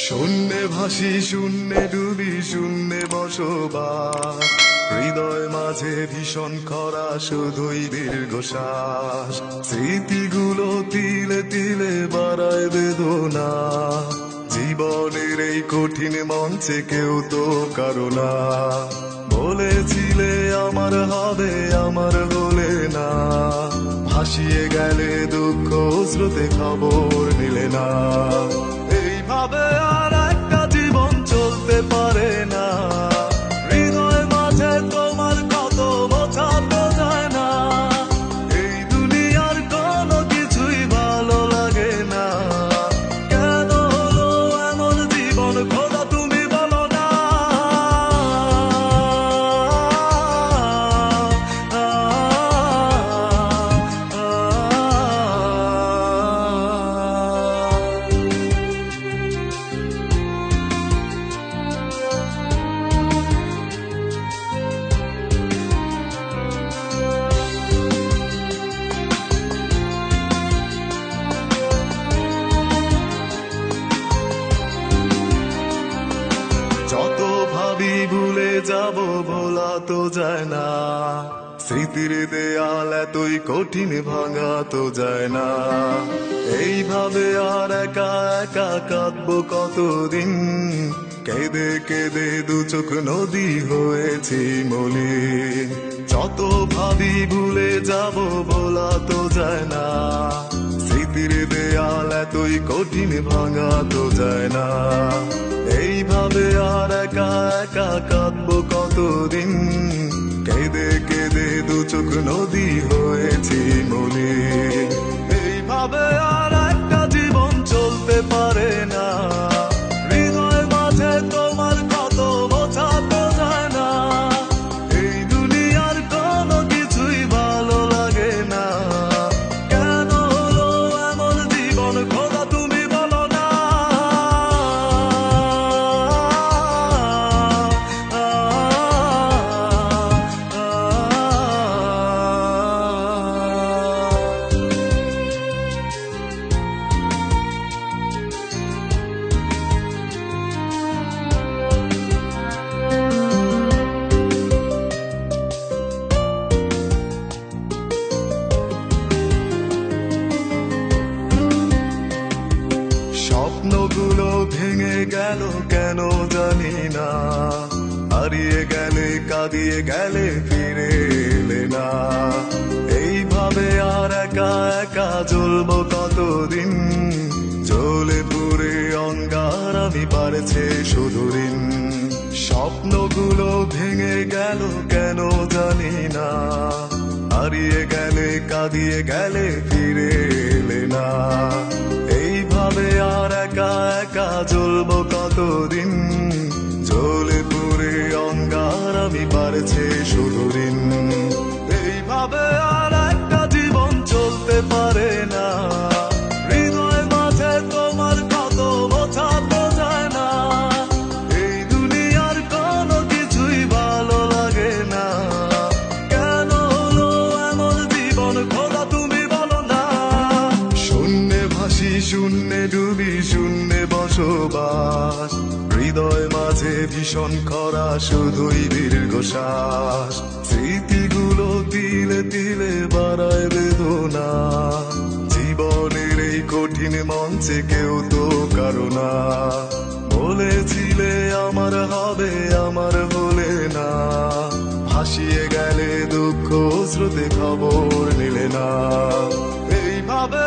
শূন্যে ভাসি শূন্যে ডুবি শূন্যে বসবাস, হৃদয় মাঝে ভীষণ খরা শুধুই দীর্ঘশ্বাস। স্মৃতিগুলো তিলে তিলে বাড়ায় বেদনা, জীবনের এই কঠিন মঞ্চে কেউ তো কারো না। বলেছিলে আমার হবে আমার হলে না, ভাসিয়ে গেলে দুঃখ স্রোতে খবর নিলে না। এইভাবে আর একটা জীবন চলতে পারে না, হৃদয় মাঝে তোমার কত বোঝাতে যায় না। এই দুনিয়ার কোনো কিছুই ভালো লাগে না, কেন হলো এমন জীবন খোদা তুমি বলো না। যত ভাবি ভুলে যাব ভোলা তো যায় না, স্মৃতির দেয়াল এতই কঠিন ভাঙা তো যায় না। এইভাবে আর একা একা কাঁদবো কতদিন, কেঁদে কেঁদে দু চোখ নদী হয়েছি মলিন। যত ভাবি ভুলে যাব ভোলা তো যায় না, স্মৃতির দেয়াল এতই কঠিন ভাঙা তো যায় না। এইভাবে আর একা একা কাঁদবো কতদিন, কেঁদে কেঁদে দু চোখ নদী হয়েছি মলিন। এইভাবে আর একটা জীবন চলতে পারে না, হৃদয় মাঝে তোমার কত বোঝাতে যায় না। এই দুনিয়ার কোনো কিছুই ভালো লাগে না, কেন হলো এমন জীবন খোদা তুমি বলো না। স্বপ্নগুলো ভেঙে গেল কেন জানি না, হারিয়ে গেলে কাঁদিয়ে গেলে ফিরে এলে না। এইভাবে আর একা একা জ্বলবো কতদিন, জ্বলে পুড়ে অঙ্গার আমি পারছে শুধু ঋণ। স্বপ্নগুলো ভেঙে গেল কেন জানি না, হারিয়ে গেলে কাঁদিয়ে গেলে ফিরে এলে না। এইভাবে আর একা একা জ্বলবো কতদিন, জ্বলে পুড়ে অঙ্গার আমি পারছে শুধু ঋণ। এইভাবে আর একটা জীবন চলতে পারে না, হৃদয় মাঝে তোমার কত বোঝাতে যায় না। এই দুনিয়ার কোনো কিছুই ভালো লাগে না, কেন হলো এমন জীবন খোদা তুমি বলো না। শূন্যে ভাসি শূন্যে ডুবি শূন্যে বসবাস, হৃদয় মাঝে ভীষণ খরা শুধুই দীর্ঘশ্বাস। স্মৃতিগুলো তিলে তিলে বাড়ায় বেদনা, জীবনের এই কঠিন মঞ্চে কেউ তো কারো না। বলেছিলে আমার হবে আমার হলে না, ভাসিয়ে গেলে দুঃখ স্রোতে খবর নিলে না। এইভাবে